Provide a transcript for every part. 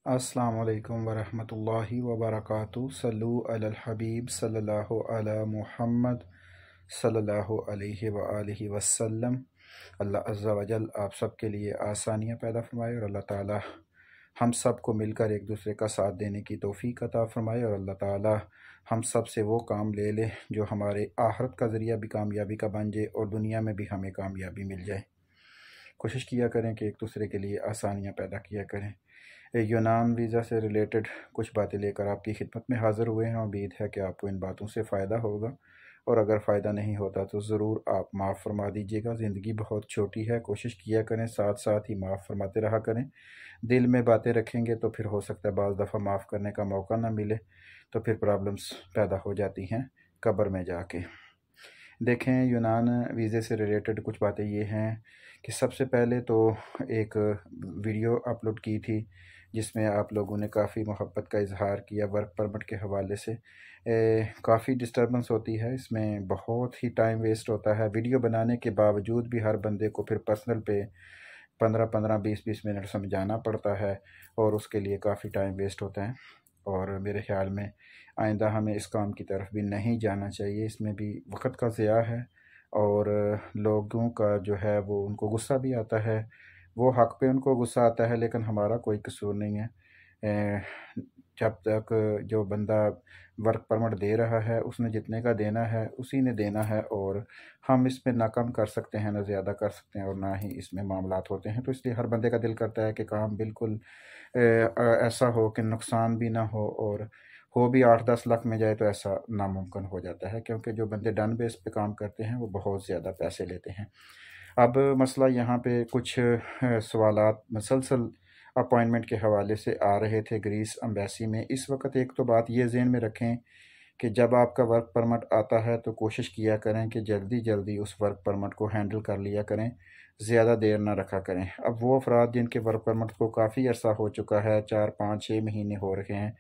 अस्सलामु अलैकुम वरहमतुल्लाहि वबरकातुहू। सल्लु अलल हबीब सल्लल्लाहु अला मुहम्मद सल्लल्लाहु अलैहि व आलिहि वसल्लम। अल्लाह अज़्ज़ा वजल आप सब के लिए आसानियाँ पैदा फरमाए और अल्लाह ताला हम सब को मिलकर एक दूसरे का साथ देने की तौफ़ीक अता फरमाए और अल्लाह ताला हम सब से वो काम ले ले जो हमारे आखिरत का ज़रिया भी कामयाबी का बन जाए और दुनिया में भी हमें कामयाबी मिल जाए। कोशिश किया करें कि एक दूसरे के लिए आसानियाँ पैदा किया करें। यूनान वीज़ा से रिलेटेड कुछ बातें लेकर आपकी खिदमत में हाज़िर हुए हैं। उम्मीद है कि आपको इन बातों से फ़ायदा होगा और अगर फ़ायदा नहीं होता तो ज़रूर आप माफ़ फरमा दीजिएगा। ज़िंदगी बहुत छोटी है, कोशिश किया करें साथ साथ ही माफ़ फरमाते रहा करें। दिल में बातें रखेंगे तो फिर हो सकता है बाज़ दफ़ा माफ़ करने का मौका ना मिले तो फिर प्रॉब्लम्स पैदा हो जाती हैं कब्र में जाके। देखें, यूनान वीज़े से रिलेटेड कुछ बातें ये हैं कि सबसे पहले तो एक वीडियो अपलोड की थी जिसमें आप लोगों ने काफ़ी मोहब्बत का इजहार किया वर्क परमिट के हवाले से। काफ़ी डिस्टर्बेंस होती है इसमें, बहुत ही टाइम वेस्ट होता है। वीडियो बनाने के बावजूद भी हर बंदे को फिर पर्सनल पे 15-15 20-20 मिनट समझाना पड़ता है और उसके लिए काफ़ी टाइम वेस्ट होता है। और मेरे ख़्याल में आइंदा हमें इस काम की तरफ भी नहीं जाना चाहिए। इसमें भी वक्त का ज़िया है और लोगों का जो है वो उनको गुस्सा भी आता है। वो हक़ पे उनको गुस्सा आता है लेकिन हमारा कोई कसूर नहीं है। जब तक जो बंदा वर्क परमिट दे रहा है उसने जितने का देना है उसी ने देना है और हम इसमें ना कम कर सकते हैं ना ज़्यादा कर सकते हैं और ना ही इसमें मामलात होते हैं। तो इसलिए हर बंदे का दिल करता है कि काम बिल्कुल ऐसा हो कि नुकसान भी ना हो और हो भी 8-10 लाख में जाए तो ऐसा नामुमकिन हो जाता है, क्योंकि जो बंदे डन बेस पे काम करते हैं वो बहुत ज़्यादा पैसे लेते हैं। अब मसला यहाँ पे कुछ सवालात मसलसल अपॉइंटमेंट के हवाले से आ रहे थे ग्रीस एम्बेसी में। इस वक्त एक तो बात ये ज़हन में रखें कि जब आपका वर्क परमिट आता है तो कोशिश किया करें कि जल्दी जल्दी उस वर्क परमिट को हैंडल कर लिया करें, ज़्यादा देर ना रखा करें। अब वो अफराद जिनके वर्क परमिट को काफ़ी अर्सा हो चुका है, 4-5-6 महीने हो रखे हैं,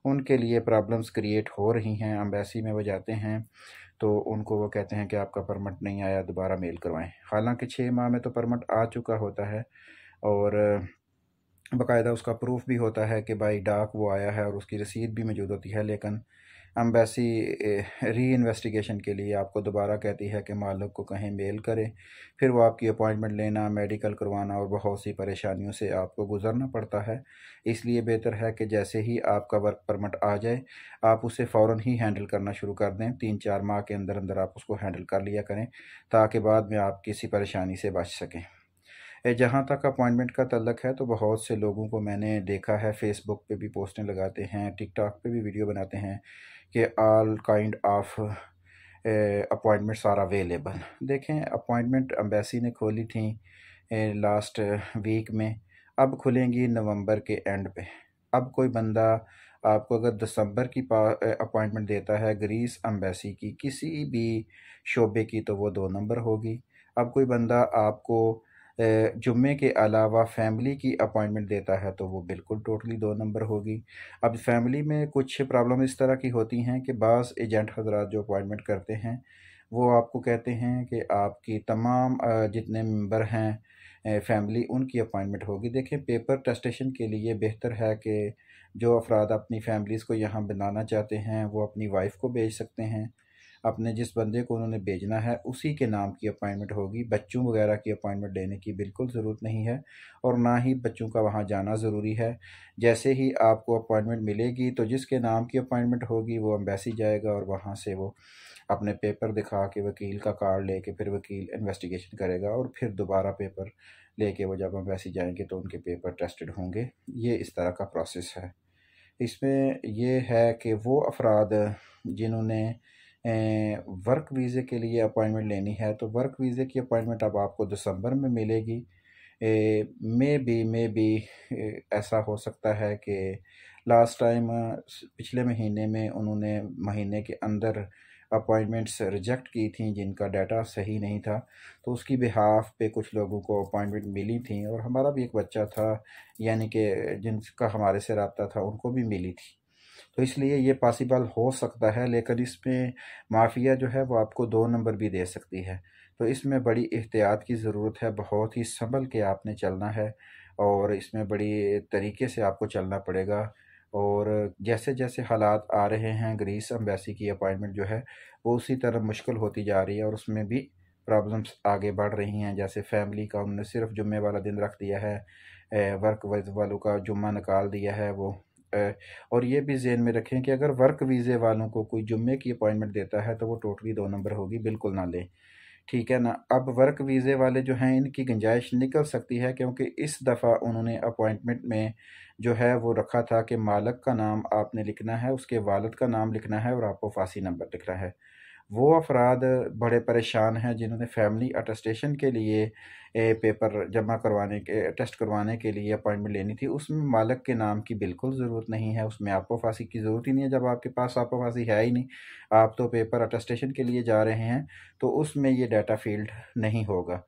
उनके लिए प्रॉब्लम्स क्रिएट हो रही हैं। एम्बेसी में वो जाते हैं तो उनको वो कहते हैं कि आपका परमिट नहीं आया, दोबारा मेल करवाएं। हालांकि 6 माह में तो परमिट आ चुका होता है और बाकायदा उसका प्रूफ भी होता है कि भाई डाक वो आया है और उसकी रसीद भी मौजूद होती है। लेकिन एम्बेसी री इन्वेस्टिगेशन के लिए आपको दोबारा कहती है कि मालिक को कहीं मेल करें, फिर वो आपकी अपॉइंटमेंट लेना, मेडिकल करवाना और बहुत सी परेशानियों से आपको गुजरना पड़ता है। इसलिए बेहतर है कि जैसे ही आपका वर्क परमिट आ जाए आप उसे फ़ौरन ही हैंडल करना शुरू कर दें। 3-4 माह के अंदर अंदर आप उसको हैंडल कर लिया करें ताकि बाद में आप किसी परेशानी से बच सकें। जहाँ तक अपॉइंटमेंट का तल्लक है तो बहुत से लोगों को मैंने देखा है, फेसबुक पे भी पोस्टें लगाते हैं, टिकटॉक पे भी वीडियो बनाते हैं कि all kind of appointments are available. देखें, अपॉइंटमेंट एम्बेसी ने खोली थी लास्ट वीक में, अब खुलेंगी नवंबर के एंड पे। अब कोई बंदा आपको अगर दिसंबर की अपॉइंटमेंट देता है ग्रीस एम्बेसी की किसी भी शोबे की तो वो 2 नंबर होगी। अब कोई बंदा आपको जुम्मे के अलावा फैमिली की अपॉइंटमेंट देता है तो वो बिल्कुल टोटली 2 नंबर होगी। अब फैमिली में कुछ प्रॉब्लम इस तरह की होती हैं कि बाज़ एजेंट हजरात जो अपॉइंटमेंट करते हैं वो आपको कहते हैं कि आपकी तमाम जितने मेंबर हैं फैमिली उनकी अपॉइंटमेंट होगी। देखें, पेपर टेस्टेशन के लिए बेहतर है कि जो अफराद अपनी फैमिलीज़ को यहाँ बनाना चाहते हैं वो अपनी वाइफ को भेज सकते हैं। अपने जिस बंदे को उन्होंने भेजना है उसी के नाम की अपॉइंटमेंट होगी। बच्चों वगैरह की अपॉइंटमेंट लेने की बिल्कुल ज़रूरत नहीं है और ना ही बच्चों का वहाँ जाना ज़रूरी है। जैसे ही आपको अपॉइंटमेंट मिलेगी तो जिसके नाम की अपॉइंटमेंट होगी वो एम्बेसी जाएगा और वहाँ से वो अपने पेपर दिखा के वकील का कार्ड लेके फिर वकील इन्वेस्टिगेशन करेगा और फिर दोबारा पेपर लेके वो जब एम्बेसी जाएंगे तो उनके पेपर टेस्टेड होंगे। ये इस तरह का प्रोसेस है। इसमें यह है कि वो अफराद जिन्होंने वर्क वीज़े के लिए अपॉइंटमेंट लेनी है तो वर्क वीज़े की अपॉइंटमेंट अब आपको दिसंबर में मिलेगी। मे बी ऐसा हो सकता है कि लास्ट टाइम पिछले महीने में उन्होंने महीने के अंदर अपॉइंटमेंट्स रिजेक्ट की थी जिनका डाटा सही नहीं था, तो उसकी बिहाफ पे कुछ लोगों को अपॉइंटमेंट मिली थी और हमारा भी एक बच्चा था यानी कि जिनका हमारे से रब्ता था उनको भी मिली थी। तो इसलिए ये पॉसिबल हो सकता है, लेकिन इसमें माफिया जो है वो आपको 2 नंबर भी दे सकती है। तो इसमें बड़ी एहतियात की ज़रूरत है, बहुत ही संभल के आपने चलना है और इसमें बड़ी तरीके से आपको चलना पड़ेगा। और जैसे जैसे हालात आ रहे हैं, ग्रीस एम्बेसी की अपॉइंटमेंट जो है वो उसी तरह मुश्किल होती जा रही है और उसमें भी प्रॉब्लम्स आगे बढ़ रही हैं। जैसे फैमिली का उन्होंने सिर्फ जुम्मे वाला दिन रख दिया है, वर्क वालों का जुम्मा निकाल दिया है वो। और ये भी ज़हन में रखें कि अगर वर्क वीज़े वालों को कोई जुम्मे की अपॉइंटमेंट देता है तो वो टोटली 2 नंबर होगी, बिल्कुल ना लें, ठीक है ना। अब वर्क वीज़े वाले जो हैं इनकी गुंजाइश निकल सकती है, क्योंकि इस दफ़ा उन्होंने अपॉइंटमेंट में जो है वो रखा था कि मालिक का नाम आपने लिखना है, उसके वालिद का नाम लिखना है और आपको फांसी नंबर लिखना है। वो अफराद बड़े परेशान हैं जिन्होंने फैमिली अटेस्टेशन के लिए पेपर जमा करवाने के टेस्ट करवाने के लिए अपॉइंटमेंट लेनी थी। उसमें मालिक के नाम की बिल्कुल ज़रूरत नहीं है, उसमें आपको फांसी की ज़रूरत ही नहीं है। जब आपके पास आपको फांसी है ही नहीं, आप तो पेपर अटेस्टेशन के लिए जा रहे हैं, तो उसमें ये डाटा फील्ड नहीं होगा।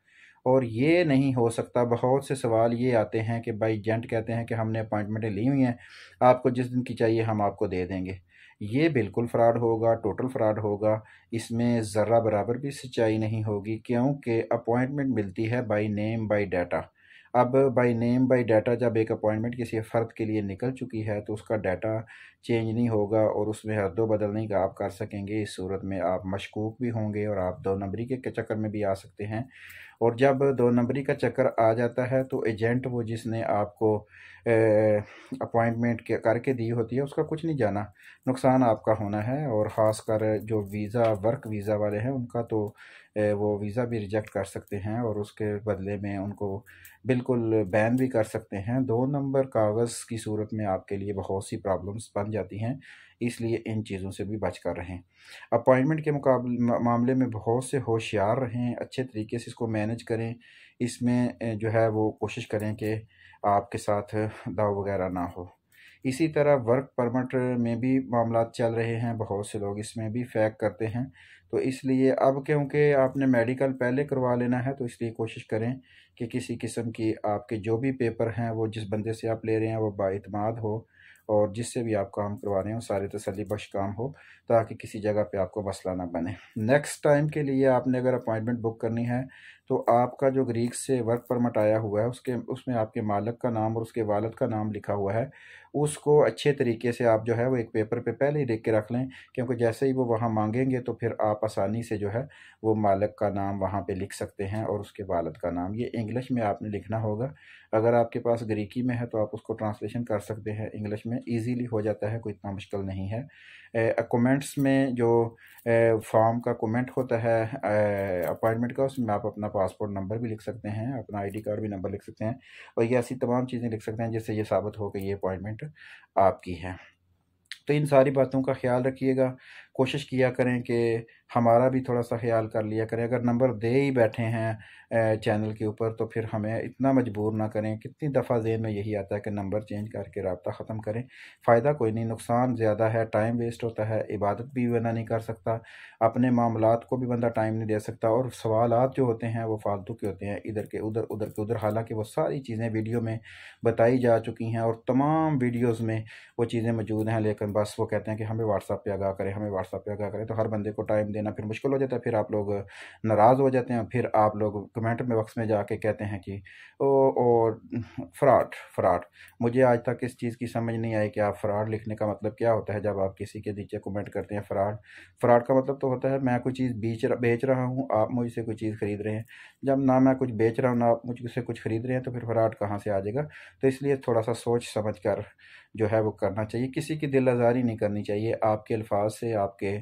और ये नहीं हो सकता। बहुत से सवाल ये आते हैं कि भाई एजेंट कहते हैं कि हमने अपॉइंटमेंटें ली हुई हैं, आपको जिस दिन की चाहिए हम आपको दे देंगे। ये बिल्कुल फ्रॉड होगा, टोटल फ्रॉड होगा। इसमें ज़र्रा बराबर भी सच्चाई नहीं होगी, क्योंकि अपॉइंटमेंट मिलती है बाय नेम बाय डाटा। अब बाय नेम बाय डाटा जब एक अपॉइंटमेंट किसी फ़र्द के लिए निकल चुकी है तो उसका डाटा चेंज नहीं होगा और उसमें हद्दो बदल नहीं का आप कर सकेंगे। इस सूरत में आप मशकूक भी होंगे और आप 2 नंबरी के चक्कर में भी आ सकते हैं। और जब 2 नंबरी का चक्कर आ जाता है तो एजेंट वो जिसने आपको अपॉइंटमेंट करके दी होती है उसका कुछ नहीं जाना, नुकसान आपका होना है। और ख़ासकर जो वीज़ा वर्क वीज़ा वाले हैं उनका तो वो वीज़ा भी रिजेक्ट कर सकते हैं और उसके बदले में उनको बिल्कुल बैन भी कर सकते हैं। 2 नंबर कागज़ की सूरत में आपके लिए बहुत सी प्रॉब्लम्स बन जाती हैं, इसलिए इन चीज़ों से भी बच कर रहें। अपॉइंटमेंट के मामले में बहुत से होशियार रहें, अच्छे तरीके से इसको मैनेज करें। इसमें जो है वो कोशिश करें कि आपके साथ दाव वगैरह ना हो। इसी तरह वर्क परमिट में भी मामलात चल रहे हैं, बहुत से लोग इसमें भी फेक करते हैं। तो इसलिए अब क्योंकि आपने मेडिकल पहले करवा लेना है, तो इसलिए कोशिश करें कि किसी किस्म की आपके जो भी पेपर हैं वो जिस बंदे से आप ले रहे हैं वो बाइतमाद हो और जिससे भी आप काम करवा रहे हो सारे तसल्ली बख्श काम हो, ताकि किसी जगह पे आपको मसला ना बने। नेक्स्ट टाइम के लिए आपने अगर अपॉइंटमेंट बुक करनी है तो आपका जो ग्रीक से वर्क परमिट आया हुआ है उसके उसमें आपके मालिक का नाम और उसके वालिद का नाम लिखा हुआ है, उसको अच्छे तरीके से आप जो है वो एक पेपर पे पहले ही लिख के रख लें, क्योंकि जैसे ही वो वहाँ मांगेंगे तो फिर आप आसानी से जो है वो मालिक का नाम वहाँ पे लिख सकते हैं और उसके वालिद का नाम। ये इंग्लिश में आपने लिखना होगा। अगर आपके पास ग्रीकी में है तो आप उसको ट्रांसलेशन कर सकते हैं इंग्लिश में, ईजीली हो जाता है, कोई इतना मुश्किल नहीं है। कमेंट्स में जो फॉर्म का कमेंट होता है अपॉइंटमेंट का, उसमें आप अपना पासपोर्ट नंबर भी लिख सकते हैं, अपना आईडी कार्ड भी नंबर लिख सकते हैं और ये ऐसी तमाम चीज़ें लिख सकते हैं जिससे ये साबित हो कि ये अपॉइंटमेंट आपकी है। तो इन सारी बातों का ख्याल रखिएगा। कोशिश किया करें कि हमारा भी थोड़ा सा ख्याल कर लिया करें। अगर नंबर दे ही बैठे हैं चैनल के ऊपर तो फिर हमें इतना मजबूर ना करें। कितनी दफ़ा ज़हन में यही आता है कि नंबर चेंज करके रब्ता ख़त्म करें। फ़ायदा कोई नहीं, नुकसान ज़्यादा है, टाइम वेस्ट होता है, इबादत भी बंदा नहीं कर सकता, अपने मामलात को भी बंदा टाइम नहीं दे सकता और सवालात जो होते हैं वो फालतू के होते हैं, इधर के उधर उधर के उधर। हालांकि वो सारी चीज़ें वीडियो में बताई जा चुकी हैं और तमाम वीडियोज़ में वो चीज़ें मौजूद हैं, लेकिन बस वो कहते हैं कि हमें व्हाट्सएप पे आगाह करें, हमें व्हाट्सएप पे आगाह करें। तो हर बंदे को टाइम देना फिर मुश्किल हो जाता है, फिर आप लोग नाराज़ हो जाते हैं, फिर आप लोग कमेंट में बॉक्स में जाके कहते हैं कि और फ्रॉड फ्रॉड। मुझे आज तक इस चीज़ की समझ नहीं आई कि आप फ्रॉड लिखने का मतलब क्या होता है। जब आप किसी के नीचे कमेंट करते हैं फ्रॉड, फ्रॉड का मतलब तो होता है मैं कोई चीज़ बेच रहा हूँ, आप मुझसे कोई चीज़ ख़रीद रहे हैं। जब ना मैं कुछ बेच रहा हूँ ना आप मुझसे कुछ ख़रीद रहे हैं तो फिर फ्रॉड कहाँ से आ जाएगा। तो इसलिए थोड़ा सा सोच समझ कर जो है वो करना चाहिए। किसी की दिल आज़ारी नहीं करनी चाहिए। आपके अल्फाज से, आपके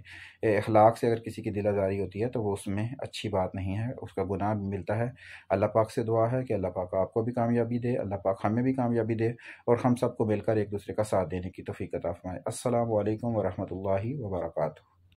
अखलाक से अगर किसी की दिल आज़ारी होती है तो वो उसमें अच्छी बात नहीं है, उसका गुनाह भी मिलता है। अल्लाह पाक से दुआ है कि अल्लाह पाक आपको भी कामयाबी दे, अल्लाह पाक हमें भी कामयाबी दे और हम सबको मिलकर एक दूसरे का साथ देने की तौफीक अता फरमाए। अस्सलामु अलैकुम व रहमतुल्लाहि व बरकातुहू।